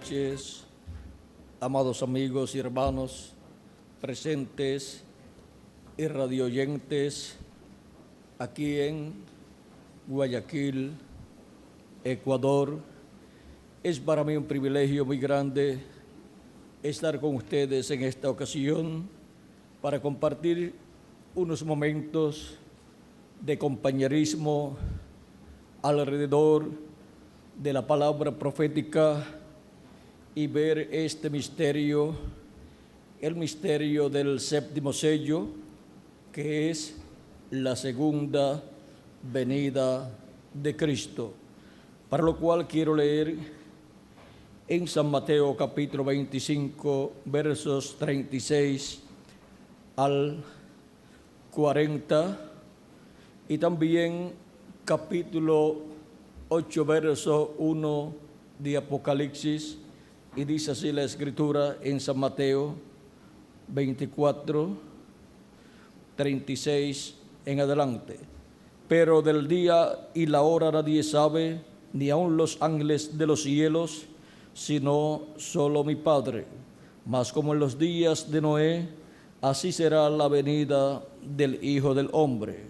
noches, amados amigos y hermanos presentes y radioyentes aquí en Guayaquil, Ecuador. Es para mí un privilegio muy grande estar con ustedes en esta ocasión para compartir unos momentos de compañerismo alrededor de la palabra profética y ver este misterio, el misterio del séptimo sello, que es la segunda venida de Cristo. Para lo cual quiero leer en San Mateo capítulo 25, versos 36 al 40, y también capítulo 8, verso 1 de Apocalipsis, y dice así la Escritura en San Mateo 24, 36 en adelante. Pero del día y la hora nadie sabe, ni aun los ángeles de los cielos, sino solo mi Padre. Mas como en los días de Noé, así será la venida del Hijo del Hombre.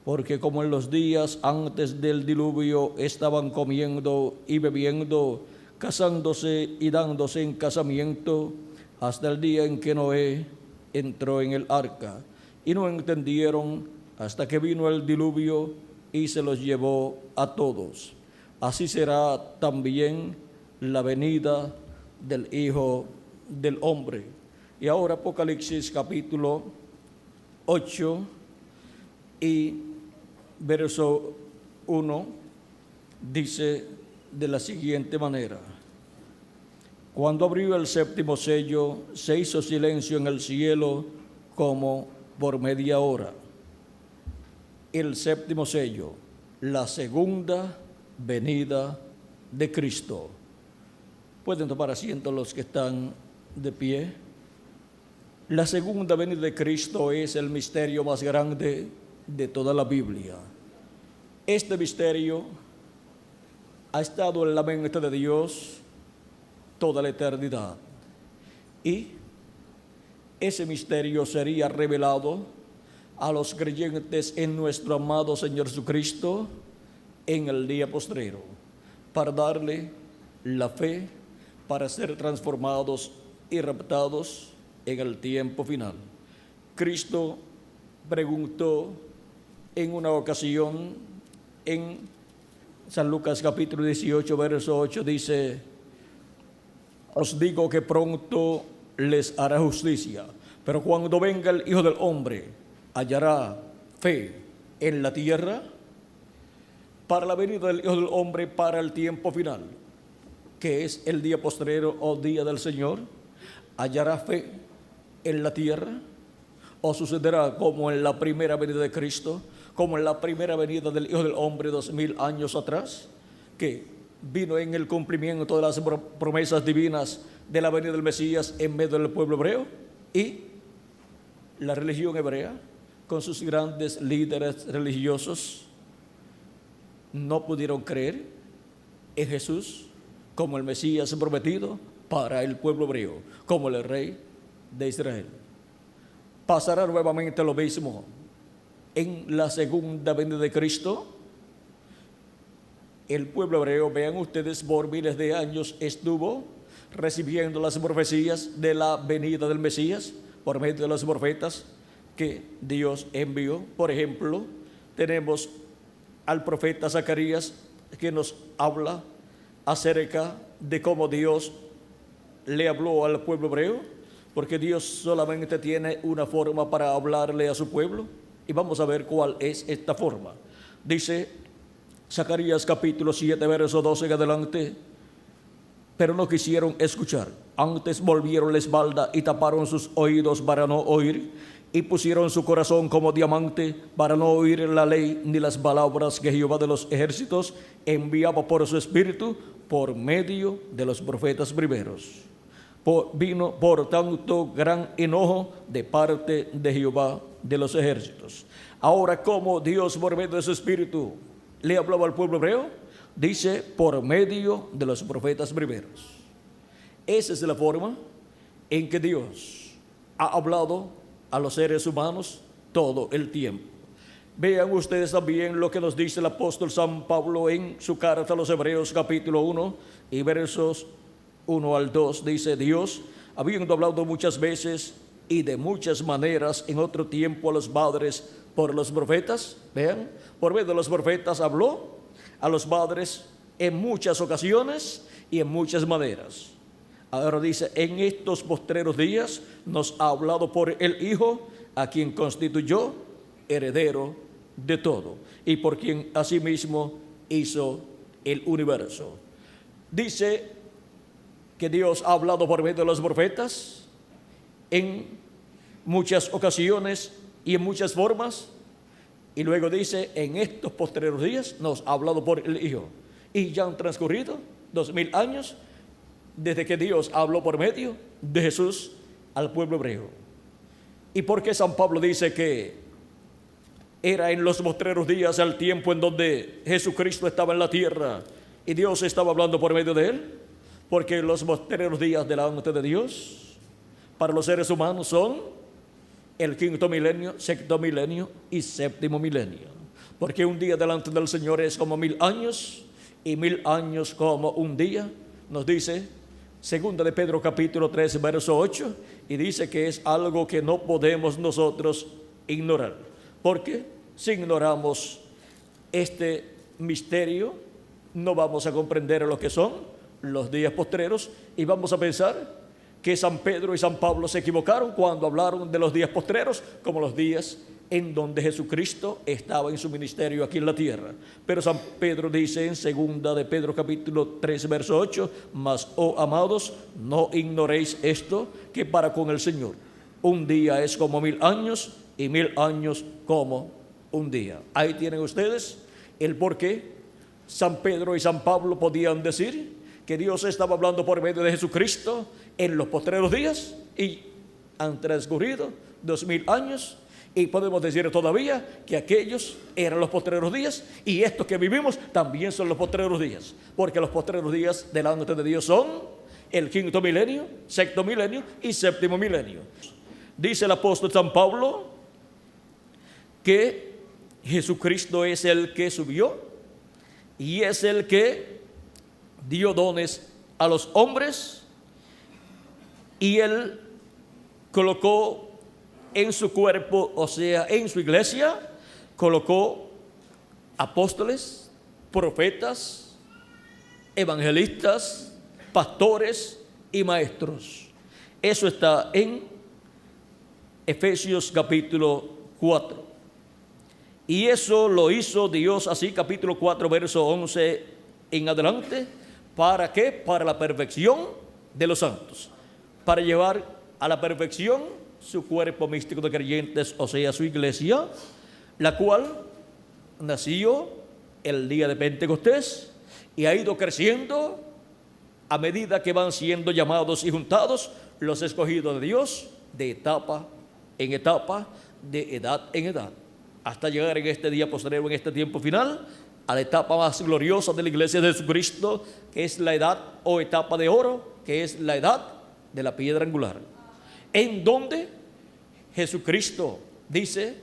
Porque como en los días antes del diluvio estaban comiendo y bebiendo, casándose y dándose en casamiento, hasta el día en que Noé entró en el arca, y no entendieron hasta que vino el diluvio y se los llevó a todos. Así será también la venida del Hijo del Hombre. Y ahora Apocalipsis capítulo 8 y verso 1 dice de la siguiente manera: Cuando abrió el séptimo sello, se hizo silencio en el cielo como por media hora. El séptimo sello, la segunda venida de Cristo. Pueden tomar asiento los que están de pie. La segunda venida de Cristo es el misterio más grande de toda la Biblia. Este misterio ha estado en la mente de Dios toda la eternidad, y ese misterio sería revelado a los creyentes en nuestro amado Señor Jesucristo en el día postrero, para darle la fe, para ser transformados y raptados en el tiempo final. Cristo preguntó en una ocasión en San Lucas capítulo 18, verso 8, dice: os digo que pronto les hará justicia, pero cuando venga el Hijo del Hombre, hallará fe en la tierra. Para la venida del Hijo del Hombre, para el tiempo final, que es el día postrero o día del Señor, hallará fe en la tierra, o sucederá como en la primera venida de Cristo, como en la primera venida del Hijo del Hombre 2000 años atrás, que vino en el cumplimiento de las promesas divinas de la venida del Mesías en medio del pueblo hebreo, y la religión hebrea con sus grandes líderes religiosos no pudieron creer en Jesús como el Mesías prometido para el pueblo hebreo, como el Rey de Israel. Pasará nuevamente lo mismo en la segunda venida de Cristo. El pueblo hebreo, vean ustedes, por miles de años estuvo recibiendo las profecías de la venida del Mesías por medio de los profetas que Dios envió. Por ejemplo, tenemos al profeta Zacarías, que nos habla acerca de cómo Dios le habló al pueblo hebreo, porque Dios solamente tiene una forma para hablarle a su pueblo, y vamos a ver cuál es esta forma. Dice Zacarías capítulo 7, verso 12 en adelante: pero no quisieron escuchar, antes volvieron la espalda y taparon sus oídos para no oír, y pusieron su corazón como diamante para no oír la ley ni las palabras que Jehová de los ejércitos enviaba por su espíritu por medio de los profetas primeros. Vino por tanto gran enojo de parte de Jehová de los ejércitos. Ahora, ¿cómo Dios por medio de su espíritu le hablaba al pueblo hebreo? Dice, por medio de los profetas primeros. Esa es la forma en que Dios ha hablado a los seres humanos todo el tiempo. Vean ustedes también lo que nos dice el apóstol San Pablo en su carta a los Hebreos capítulo 1 y versos 1 al 2. Dice: Dios, habiendo hablado muchas veces y de muchas maneras en otro tiempo a los padres por los profetas, vean, por medio de los profetas habló a los padres en muchas ocasiones y en muchas maneras. Ahora dice: en estos postreros días nos ha hablado por el Hijo, a quien constituyó heredero de todo y por quien asimismo hizo el universo. Dice que Dios ha hablado por medio de los profetas en muchas ocasiones y en muchas formas, y luego dice: en estos postreros días nos ha hablado por el Hijo. Y ya han transcurrido 2000 años desde que Dios habló por medio de Jesús al pueblo hebreo. ¿Y por qué San Pablo dice que era en los postreros días el tiempo en donde Jesucristo estaba en la tierra y Dios estaba hablando por medio de él? Porque los postreros días delante de Dios para los seres humanos son el quinto milenio, sexto milenio y séptimo milenio. Porque un día delante del Señor es como 1000 años y 1000 años como un día. Nos dice segunda de Pedro capítulo 3 verso 8, y dice que es algo que no podemos nosotros ignorar, porque si ignoramos este misterio no vamos a comprender lo que son los días postreros y vamos a pensar que San Pedro y San Pablo se equivocaron cuando hablaron de los días postreros como los días en donde Jesucristo estaba en su ministerio aquí en la tierra. Pero San Pedro dice en segunda de Pedro capítulo 3 verso 8: mas, oh amados, no ignoréis esto, que para con el Señor un día es como 1000 años y 1000 años como un día. Ahí tienen ustedes el por qué San Pedro y San Pablo podían decir que Dios estaba hablando por medio de Jesucristo en los postreros días, y han transcurrido 2000 años y podemos decir todavía que aquellos eran los postreros días y estos que vivimos también son los postreros días, porque los postreros días delante de Dios son el quinto milenio, sexto milenio y séptimo milenio. Dice el apóstol San Pablo que Jesucristo es el que subió y es el que dio dones a los hombres, y él colocó en su cuerpo, o sea, en su iglesia, colocó apóstoles, profetas, evangelistas, pastores y maestros. Eso está en Efesios capítulo 4. Y eso lo hizo Dios así, capítulo 4, verso 11 en adelante. ¿Para qué? Para la perfección de los santos, para llevar a la perfección su cuerpo místico de creyentes, o sea, su iglesia, la cual nació el día de Pentecostés y ha ido creciendo a medida que van siendo llamados y juntados los escogidos de Dios, de etapa en etapa, de edad en edad, hasta llegar en este día postrero, en este tiempo final, a la etapa más gloriosa de la iglesia de Jesucristo, que es la edad o etapa de oro, que es la edad de la piedra angular, en donde Jesucristo dice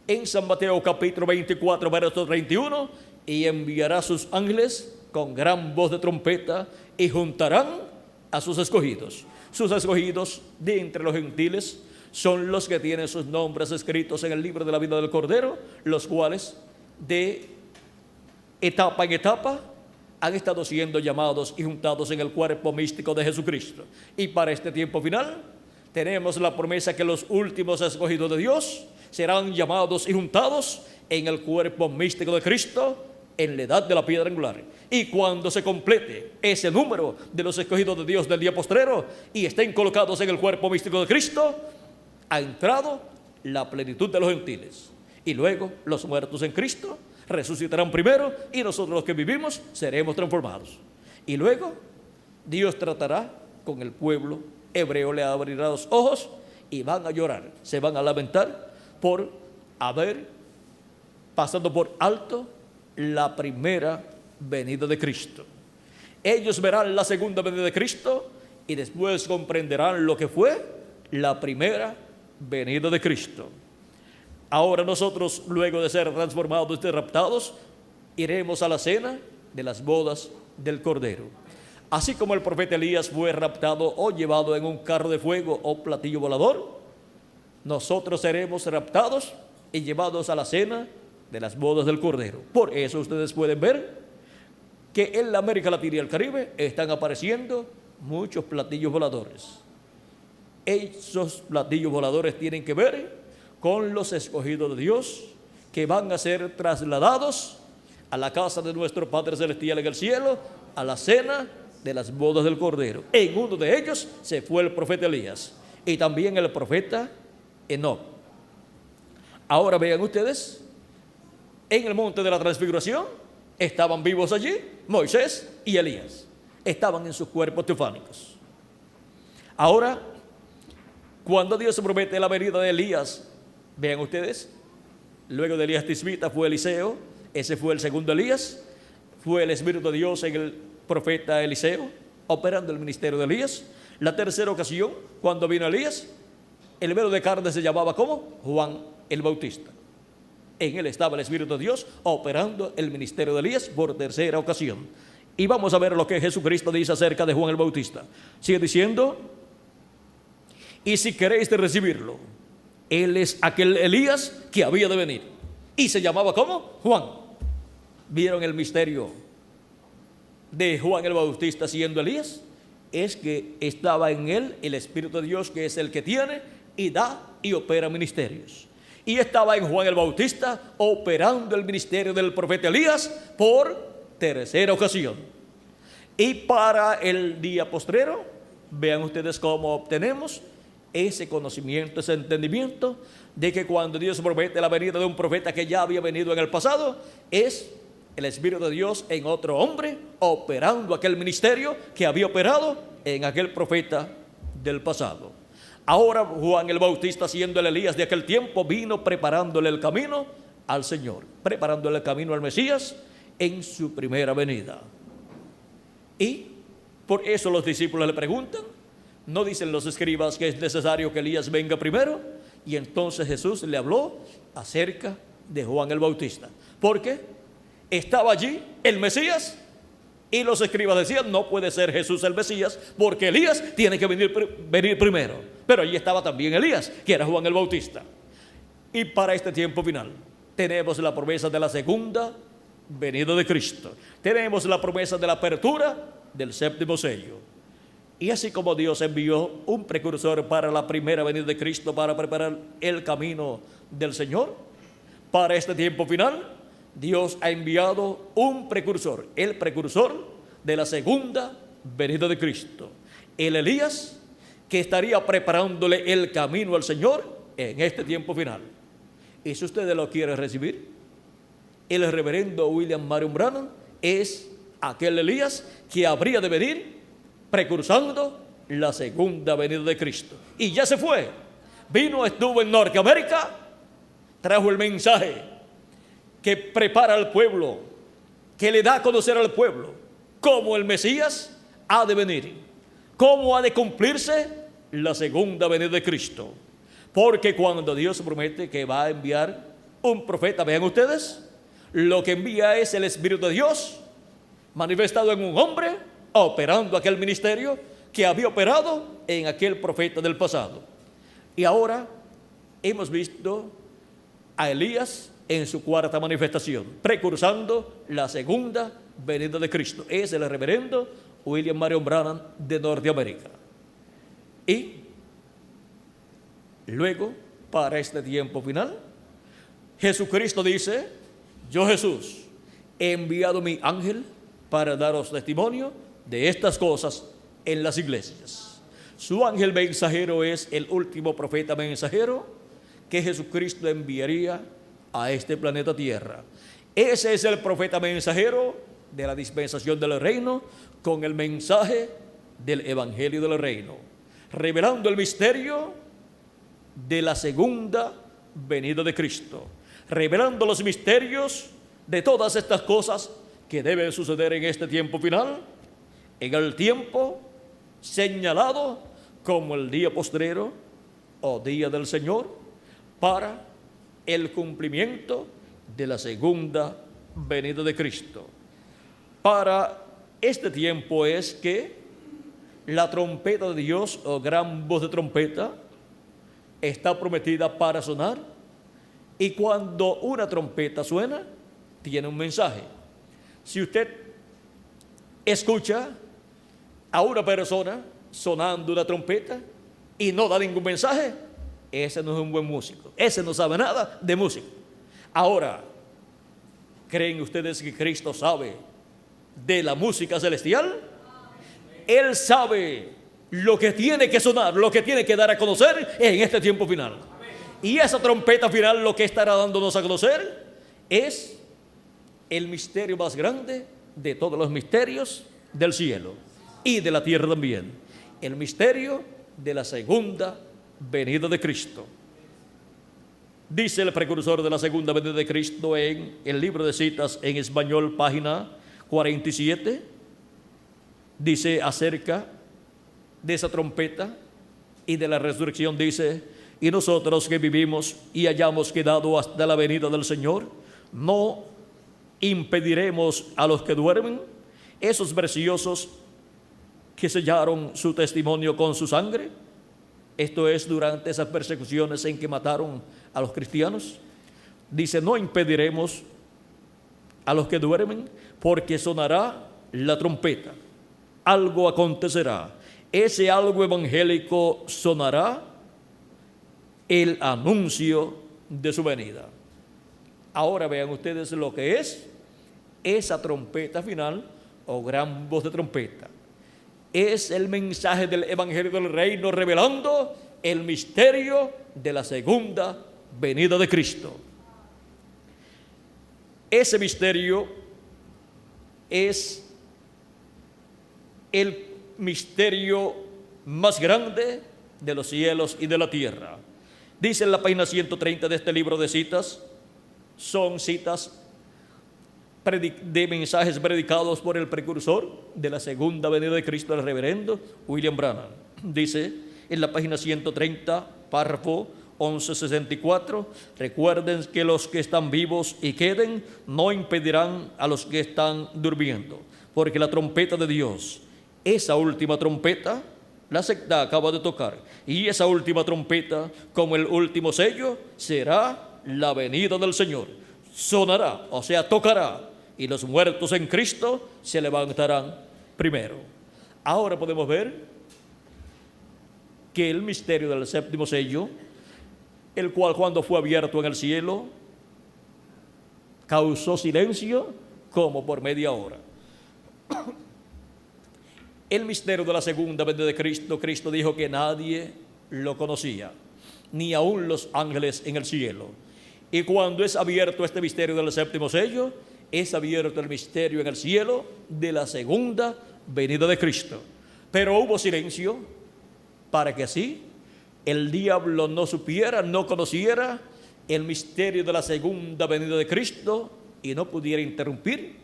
en San Mateo capítulo 24 verso 31: y enviará sus ángeles con gran voz de trompeta y juntarán a sus escogidos. Sus escogidos de entre los gentiles son los que tienen sus nombres escritos en el libro de la vida del Cordero, los cuales de etapa en etapa han estado siendo llamados y juntados en el cuerpo místico de Jesucristo. Y para este tiempo final tenemos la promesa que los últimos escogidos de Dios serán llamados y juntados en el cuerpo místico de Cristo, en la edad de la piedra angular. Y cuando se complete ese número de los escogidos de Dios del día postrero y estén colocados en el cuerpo místico de Cristo, ha entrado la plenitud de los gentiles. Y luego los muertos en Cristo resucitarán primero, y nosotros los que vivimos seremos transformados. Y luego Dios tratará con el pueblo hebreo, le abrirá los ojos y van a llorar, se van a lamentar por haber pasado por alto la primera venida de Cristo. Ellos verán la segunda venida de Cristo y después comprenderán lo que fue la primera venida de Cristo. Ahora nosotros, luego de ser transformados y raptados, iremos a la cena de las bodas del Cordero. Así como el profeta Elías fue raptado o llevado en un carro de fuego o platillo volador, nosotros seremos raptados y llevados a la cena de las bodas del Cordero. Por eso ustedes pueden ver que en la América Latina y el Caribe están apareciendo muchos platillos voladores. Esos platillos voladores tienen que ver con los escogidos de Dios que van a ser trasladados a la casa de nuestro Padre Celestial en el cielo, a la cena de las bodas del Cordero. En uno de ellos se fue el profeta Elías y también el profeta Enoc. Ahora vean ustedes, en el monte de la transfiguración estaban vivos allí Moisés y Elías. Estaban en sus cuerpos teofánicos. Ahora, cuando Dios promete la venida de Elías, vean ustedes, luego de Elías Tisbita fue Eliseo, ese fue el segundo Elías, fue el Espíritu de Dios en el profeta Eliseo, operando el ministerio de Elías. La tercera ocasión, cuando vino Elías, el velo de carne se llamaba ¿cómo? Juan el Bautista. En él estaba el Espíritu de Dios operando el ministerio de Elías por tercera ocasión. Y vamos a ver lo que Jesucristo dice acerca de Juan el Bautista. Sigue diciendo, y si queréis de recibirlo, él es aquel Elías que había de venir. Y se llamaba ¿cómo? Juan. ¿Vieron el misterio de Juan el Bautista siendo Elías? Es que estaba en él el Espíritu de Dios, que es el que tiene y da y opera ministerios. Y estaba en Juan el Bautista operando el ministerio del profeta Elías por tercera ocasión. Y para el día postrero, vean ustedes cómo obtenemos ese conocimiento, ese entendimiento de que cuando Dios promete la venida de un profeta que ya había venido en el pasado, es el Espíritu de Dios en otro hombre operando aquel ministerio que había operado en aquel profeta del pasado. Ahora Juan el Bautista, siendo el Elías de aquel tiempo, vino preparándole el camino al Señor, preparándole el camino al Mesías en su primera venida. Y por eso los discípulos le preguntan, ¿no dicen los escribas que es necesario que Elías venga primero? Y entonces Jesús le habló acerca de Juan el Bautista, porque estaba allí el Mesías y los escribas decían, no puede ser Jesús el Mesías porque Elías tiene que venir primero. Pero allí estaba también Elías, que era Juan el Bautista. Y para este tiempo final tenemos la promesa de la segunda venida de Cristo. Tenemos la promesa de la apertura del séptimo sello. Y así como Dios envió un precursor para la primera venida de Cristo para preparar el camino del Señor, para este tiempo final Dios ha enviado un precursor, el precursor de la segunda venida de Cristo, el Elías que estaría preparándole el camino al Señor en este tiempo final. Y si ustedes lo quieren recibir, el reverendo William Marion Branham es aquel Elías que habría de venir precursando la segunda venida de Cristo. Y ya se fue, vino, estuvo en Norteamérica, trajo el mensaje que prepara al pueblo, que le da a conocer al pueblo cómo el Mesías ha de venir, cómo ha de cumplirse la segunda venida de Cristo. Porque cuando Dios promete que va a enviar un profeta, vean ustedes, lo que envía es el Espíritu de Dios manifestado en un hombre, operando aquel ministerio que había operado en aquel profeta del pasado. Y ahora hemos visto a Elías en su cuarta manifestación, precursando la segunda venida de Cristo. Es el reverendo William Marion Branham de Norteamérica. Y luego, para este tiempo final, Jesucristo dice, yo Jesús he enviado mi ángel para daros testimonio de estas cosas en las iglesias. Su ángel mensajero es el último profeta mensajero que Jesucristo enviaría a este planeta Tierra. Ese es el profeta mensajero de la dispensación del reino con el mensaje del evangelio del reino, revelando el misterio de la segunda venida de Cristo, revelando los misterios de todas estas cosas que deben suceder en este tiempo final, en el tiempo señalado como el día postrero o día del Señor para el cumplimiento de la segunda venida de Cristo. Para este tiempo es que la trompeta de Dios o gran voz de trompeta está prometida para sonar, y cuando una trompeta suena, tiene un mensaje. Si usted escucha a una persona sonando una trompeta y no da ningún mensaje, ese no es un buen músico, ese no sabe nada de música. Ahora, ¿creen ustedes que Cristo sabe de la música celestial? Él sabe lo que tiene que sonar, lo que tiene que dar a conocer en este tiempo final. Y esa trompeta final lo que estará dándonos a conocer es el misterio más grande de todos los misterios del cielo y de la tierra también. El misterio de la segunda venida de Cristo. Dice el precursor de la segunda venida de Cristo en el libro de citas en español, página 47. Dice acerca de esa trompeta y de la resurrección, dice: y nosotros que vivimos y hayamos quedado hasta la venida del Señor, no impediremos a los que duermen, esos preciosos que sellaron su testimonio con su sangre. Esto es durante esas persecuciones en que mataron a los cristianos. Dice: no impediremos a los que duermen, porque sonará la trompeta. Algo acontecerá. Ese algo evangélico sonará, el anuncio de su venida. Ahora vean ustedes lo que es esa trompeta final o gran voz de trompeta. Es el mensaje del evangelio del reino revelando el misterio de la segunda venida de Cristo. Ese misterio es el misterio más grande de los cielos y de la tierra. Dice en la página 130 de este libro de citas, son citas de mensajes predicados por el precursor de la segunda venida de Cristo, el reverendo William Branham. Dice en la página 130, párrafo 1164, recuerden que los que están vivos y queden no impedirán a los que están durmiendo, porque la trompeta de Dios, esa última trompeta, la secta acaba de tocar, y esa última trompeta, como el último sello, será la venida del Señor. Sonará, o sea, tocará, y los muertos en Cristo se levantarán primero. Ahora podemos ver que el misterio del séptimo sello, el cual cuando fue abierto en el cielo, causó silencio como por media hora. El misterio de la segunda venida de Cristo, Cristo dijo que nadie lo conocía, ni aun los ángeles en el cielo. Y cuando es abierto este misterio del séptimo sello, es abierto el misterio en el cielo de la segunda venida de Cristo. Pero hubo silencio para que así el diablo no supiera, no conociera el misterio de la segunda venida de Cristo y no pudiera interrumpir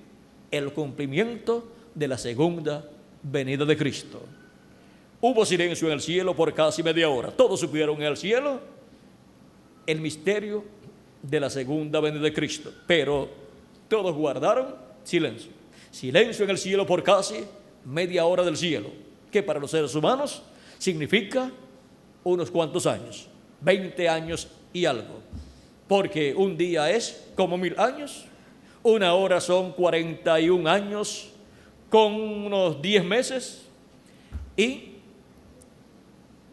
el cumplimiento de la segunda venida de Cristo. Hubo silencio en el cielo por casi media hora. Todos supieron en el cielo el misterio de la segunda venida de Cristo, pero todos guardaron silencio. Silencio en el cielo por casi media hora del cielo, que para los seres humanos significa unos cuantos años, 20 años y algo, porque un día es como 1000 años, una hora son 41 años con unos 10 meses, y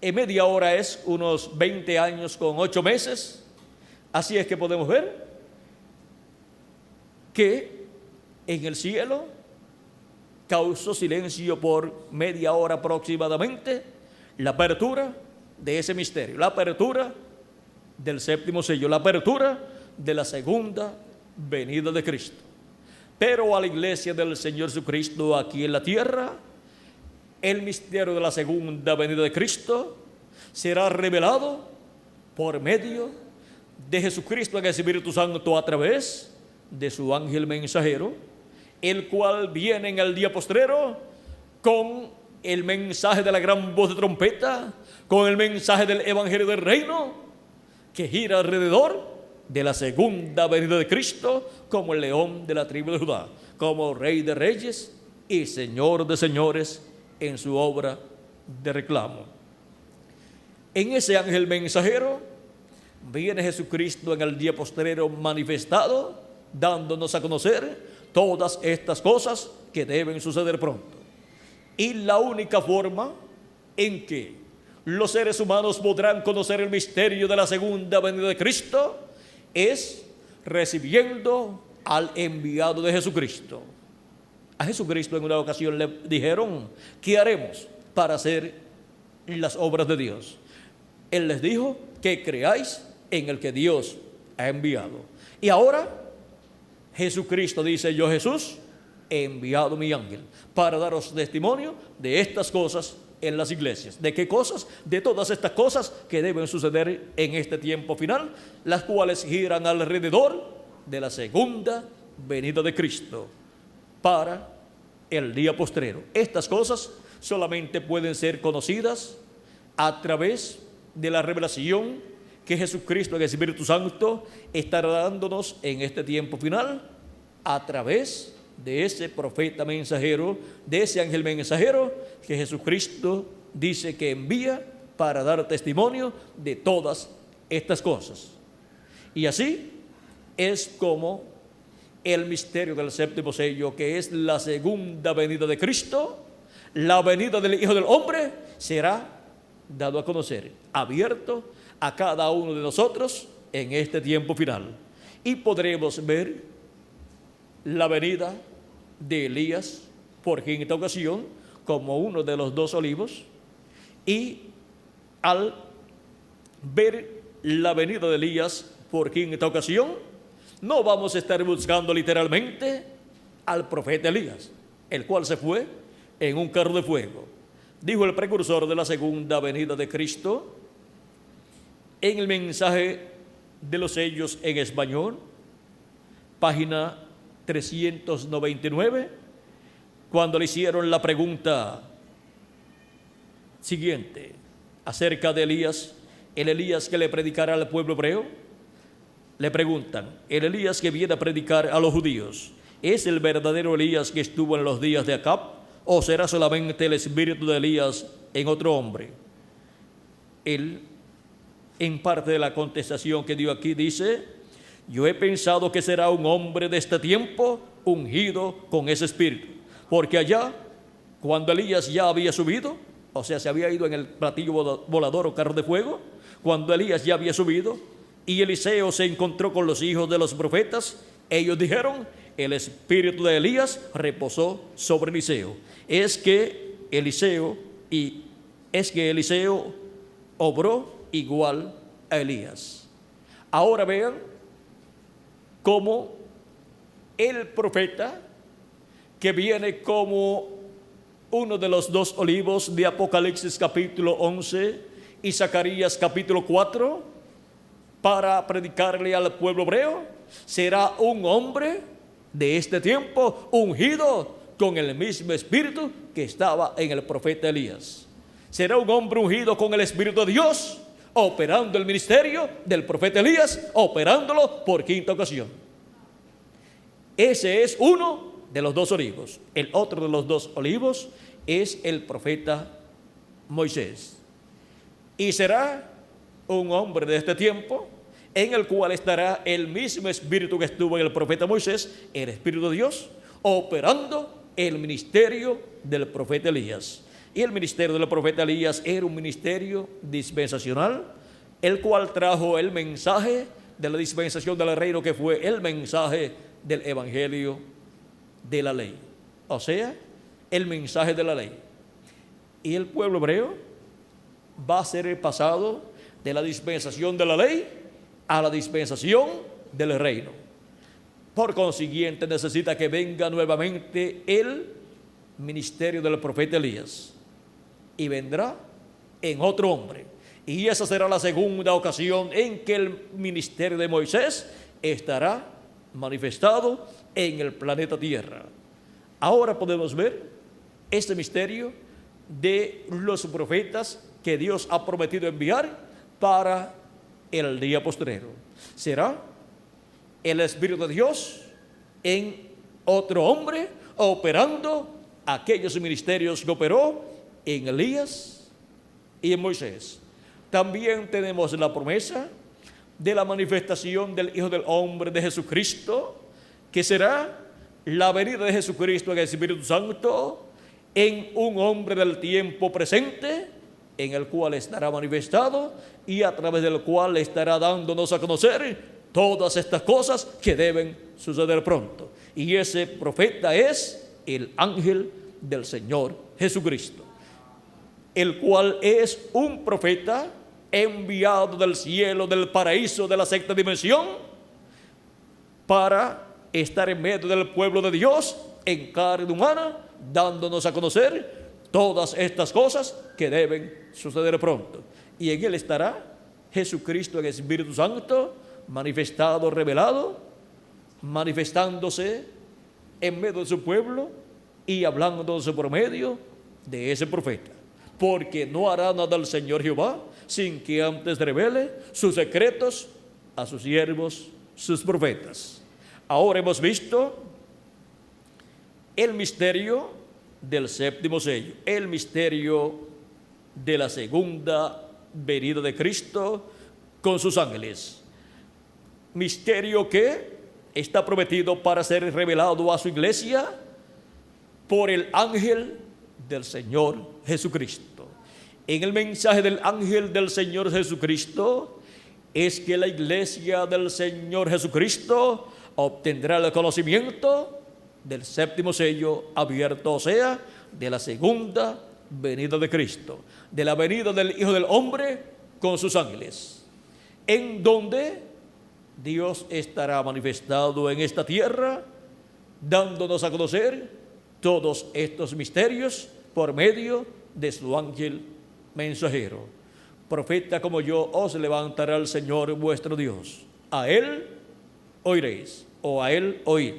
en media hora es unos 20 años con 8 meses. Así es que podemos ver que en el cielo causó silencio por media hora aproximadamente la apertura de ese misterio, la apertura del séptimo sello, la apertura de la segunda venida de Cristo. Pero a la iglesia del Señor Jesucristo aquí en la tierra, el misterio de la segunda venida de Cristo será revelado por medio de Jesucristo en el Espíritu Santo a través de su ángel mensajero, el cual viene en el día postrero con el mensaje de la gran voz de trompeta, con el mensaje del Evangelio del Reino, que gira alrededor de la segunda venida de Cristo como el león de la tribu de Judá, como Rey de Reyes y Señor de Señores en su obra de reclamo. En ese ángel mensajero viene Jesucristo en el día postrero manifestado, dándonos a conocer todas estas cosas que deben suceder pronto. Y la única forma en que los seres humanos podrán conocer el misterio de la segunda venida de Cristo es recibiendo al enviado de Jesucristo. A Jesucristo en una ocasión le dijeron: ¿qué haremos para hacer las obras de Dios? Él les dijo: que creáis en el que Dios ha enviado. Y ahora Jesucristo dice: yo, Jesús, he enviado mi ángel para daros testimonio de estas cosas en las iglesias. ¿De qué cosas? De todas estas cosas que deben suceder en este tiempo final, las cuales giran alrededor de la segunda venida de Cristo para el día postrero. Estas cosas solamente pueden ser conocidas a través de la revelación que Jesucristo, el Espíritu Santo, estará dándonos en este tiempo final a través de ese profeta mensajero, de ese ángel mensajero que Jesucristo dice que envía para dar testimonio de todas estas cosas. Y así es como el misterio del séptimo sello, que es la segunda venida de Cristo, la venida del Hijo del Hombre, será dado a conocer, abierto a cada uno de nosotros en este tiempo final. Y podremos ver la venida de Elías por quinta ocasión como uno de los dos olivos, y al ver la venida de Elías por quinta ocasión, no vamos a estar buscando literalmente al profeta Elías, el cual se fue en un carro de fuego. Dijo el precursor de la segunda venida de Cristo en el mensaje de los sellos en español, página 399, cuando le hicieron la pregunta siguiente acerca de Elías, el Elías que le predicará al pueblo hebreo. Le preguntan: el Elías que viene a predicar a los judíos, ¿es el verdadero Elías que estuvo en los días de Acab, o será solamente el espíritu de Elías en otro hombre? Él, en parte de la contestación que dio aquí, dice: yo he pensado que será un hombre de este tiempo ungido con ese espíritu, porque allá, cuando Elías ya había subido, o sea, se había ido en el platillo volador o carro de fuego, cuando Elías ya había subido y Eliseo se encontró con los hijos de los profetas, ellos dijeron: el espíritu de Elías reposó sobre Eliseo. Es que Eliseo obró igual a Elías. Ahora vean cómo el profeta, que viene como uno de los dos olivos de Apocalipsis capítulo 11 y Zacarías capítulo 4, para predicarle al pueblo hebreo, será un hombre de este tiempo ungido con el mismo espíritu que estaba en el profeta Elías. Será un hombre ungido con el Espíritu de Dios, operando el ministerio del profeta Elías, operándolo por quinta ocasión. Ese es uno de los dos olivos. El otro de los dos olivos es el profeta Moisés. Y será un hombre de este tiempo en el cual estará el mismo espíritu que estuvo en el profeta Moisés, el Espíritu de Dios, operando el ministerio del profeta Elías. Y el ministerio del profeta Elías era un ministerio dispensacional, el cual trajo el mensaje de la dispensación del reino, que fue el mensaje del evangelio de la ley, o sea, el mensaje de la ley. Y el pueblo hebreo va a ser pasado de la dispensación de la ley a la dispensación del reino. Por consiguiente, necesita que venga nuevamente el ministerio del profeta Elías, y vendrá en otro hombre. Y esa será la segunda ocasión en que el ministerio de Moisés estará manifestado en el planeta Tierra. Ahora podemos ver este misterio de los profetas que Dios ha prometido enviar para el día postrero. Será el Espíritu de Dios en otro hombre operando aquellos ministerios que operó en Elías y en Moisés. También tenemos la promesa de la manifestación del Hijo del Hombre, de Jesucristo, que será la venida de Jesucristo en el Espíritu Santo en un hombre del tiempo presente, en el cual estará manifestado y a través del cual estará dándonos a conocer todas estas cosas que deben suceder pronto. Y ese profeta es el ángel del Señor Jesucristo, el cual es un profeta enviado del cielo, del paraíso, de la sexta dimensión, para estar en medio del pueblo de Dios en carne humana, dándonos a conocer todas estas cosas que deben suceder pronto. Y en él estará Jesucristo en el Espíritu Santo, manifestado, revelado, manifestándose en medio de su pueblo y hablándose por medio de ese profeta. Porque no hará nada el Señor Jehová sin que antes revele sus secretos a sus siervos, sus profetas. Ahora hemos visto el misterio del séptimo sello, el misterio de la segunda venida de Cristo con sus ángeles. Misterio que está prometido para ser revelado a su iglesia por el ángel del Señor Jesucristo. En el mensaje del ángel del Señor Jesucristo es que la iglesia del Señor Jesucristo obtendrá el conocimiento del séptimo sello abierto, o sea, de la segunda venida de Cristo, de la venida del Hijo del Hombre con sus ángeles, en donde Dios estará manifestado en esta tierra, dándonos a conocer todos estos misterios por medio de su ángel mensajero. Profeta como yo os levantará el Señor vuestro Dios. A él oiréis, o a él oíd.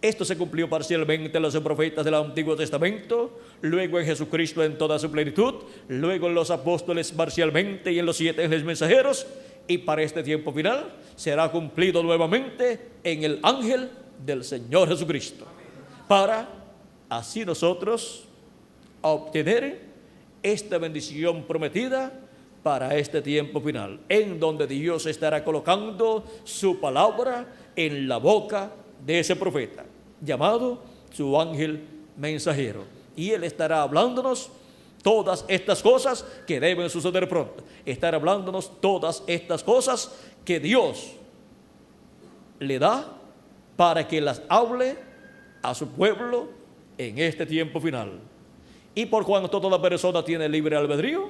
Esto se cumplió parcialmente en los profetas del Antiguo Testamento, luego en Jesucristo en toda su plenitud, luego en los apóstoles parcialmente y en los 7 ángeles mensajeros, y para este tiempo final será cumplido nuevamente en el ángel del Señor Jesucristo, para así nosotros obtener esta bendición prometida para este tiempo final, en donde Dios estará colocando su palabra en la boca de ese profeta, llamado su ángel mensajero. Y él estará hablándonos todas estas cosas que deben suceder pronto. Estará hablándonos todas estas cosas que Dios le da para que las hable a su pueblo en este tiempo final. Y por cuanto toda persona tiene libre albedrío,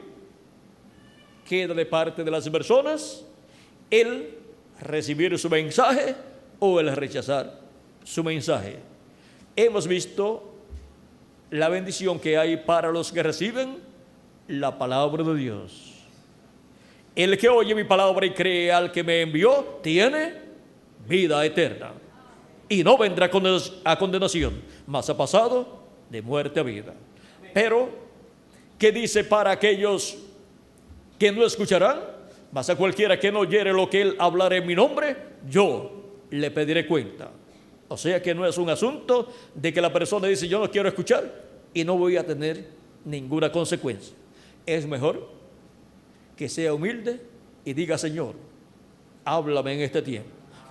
queda de parte de las personas el recibir su mensaje o el rechazar su mensaje. Hemos visto la bendición que hay para los que reciben la palabra de Dios. El que oye mi palabra y cree al que me envió tiene vida eterna y no vendrá a condenación, mas ha pasado de muerte a vida. Pero, ¿qué dice para aquellos que no escucharán? Mas a cualquiera que no oyere lo que él hablará en mi nombre, yo le pediré cuenta. O sea que no es un asunto de que la persona dice yo no quiero escuchar y no voy a tener ninguna consecuencia. Es mejor que sea humilde y diga: Señor, háblame en este tiempo.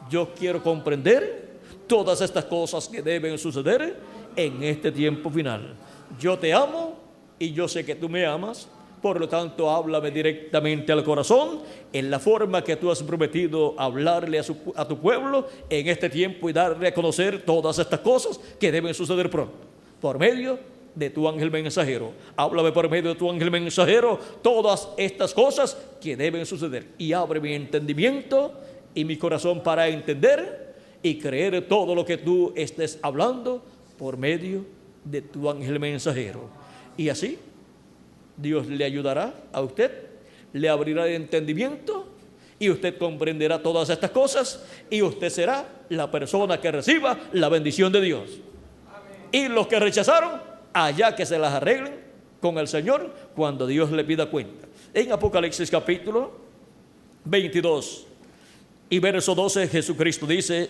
Yo quiero comprender todas estas cosas que deben suceder en este tiempo final. Yo te amo y yo sé que tú me amas. Por lo tanto, háblame directamente al corazón en la forma que tú has prometido hablarle a tu pueblo en este tiempo y darle a conocer todas estas cosas que deben suceder pronto, por medio de tu ángel mensajero. Háblame por medio de tu ángel mensajero todas estas cosas que deben suceder y abre mi entendimiento y mi corazón para entender y creer todo lo que tú estés hablando por medio de tu ángel mensajero. Y así Dios le ayudará a usted, le abrirá el entendimiento y usted comprenderá todas estas cosas y usted será la persona que reciba la bendición de Dios. Amén. Y los que rechazaron, allá que se las arreglen con el Señor cuando Dios le pida cuenta. En Apocalipsis capítulo 22 y verso 12, Jesucristo dice: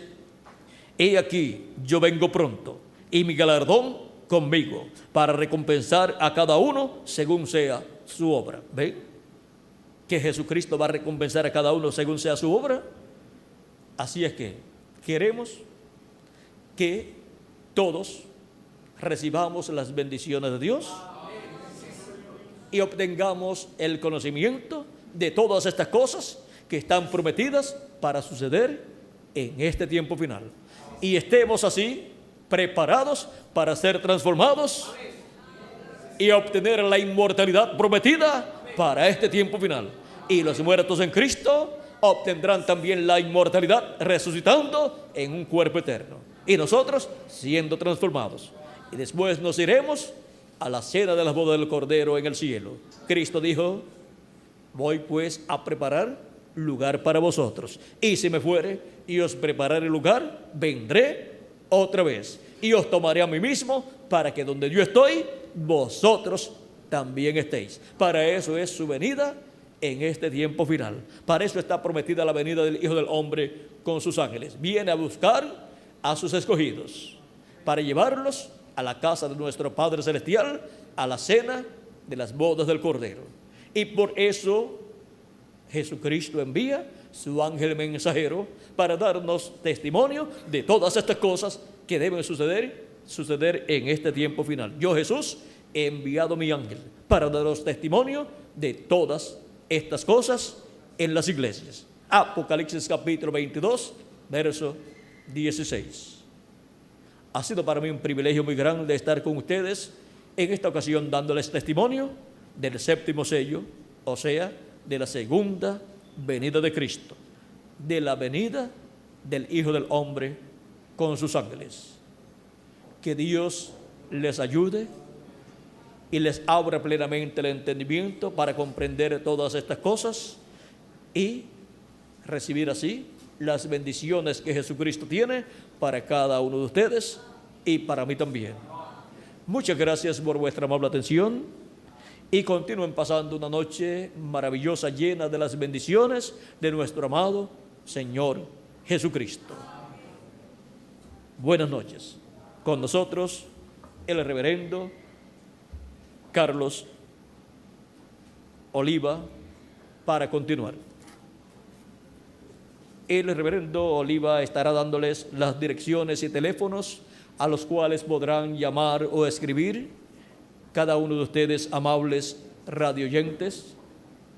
he aquí, yo vengo pronto, y mi galardón conmigo, para recompensar a cada uno según sea su obra. ¿Ven? Que Jesucristo va a recompensar a cada uno según sea su obra. Así es que queremos que todos recibamos las bendiciones de Dios y obtengamos el conocimiento de todas estas cosas que están prometidas para suceder en este tiempo final. Y estemos así preparados para ser transformados y obtener la inmortalidad prometida para este tiempo final. Y los muertos en Cristo obtendrán también la inmortalidad resucitando en un cuerpo eterno. Y nosotros siendo transformados. Y después nos iremos a la cena de las bodas del Cordero en el cielo. Cristo dijo: voy pues a preparar lugar para vosotros. Y si me fuere y os prepararé lugar, vendré otra vez y os tomaré a mí mismo, para que donde yo estoy, vosotros también estéis. Para eso es su venida en este tiempo final. Para eso está prometida la venida del Hijo del Hombre con sus ángeles. Viene a buscar a sus escogidos para llevarlos a la casa de nuestro Padre Celestial, a la cena de las bodas del Cordero. Y por eso Jesucristo envía su ángel mensajero para darnos testimonio de todas estas cosas que deben suceder en este tiempo final. Yo, Jesús, he enviado mi ángel para daros testimonio de todas estas cosas en las iglesias. Apocalipsis capítulo 22, verso 16. Ha sido para mí un privilegio muy grande estar con ustedes en esta ocasión dándoles testimonio del séptimo sello, o sea, de la segunda venida de Cristo, de la venida del Hijo del Hombre con sus ángeles. Que Dios les ayude y les abra plenamente el entendimiento para comprender todas estas cosas y recibir así las bendiciones que Jesucristo tiene para cada uno de ustedes y para mí también. Muchas gracias por vuestra amable atención y continúen pasando una noche maravillosa, llena de las bendiciones de nuestro amado Señor Jesucristo. Buenas noches. Con nosotros el reverendo Carlos Oliva para continuar. El reverendo Oliva estará dándoles las direcciones y teléfonos a los cuales podrán llamar o escribir cada uno de ustedes, amables radioyentes,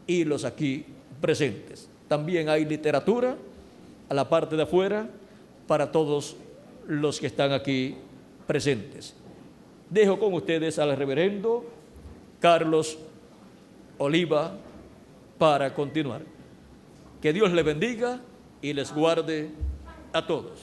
y los aquí presentes. También hay literatura a la parte de afuera para todos los que están aquí presentes. Dejo con ustedes al reverendo Carlos Oliva para continuar. Que Dios les bendiga y les guarde a todos.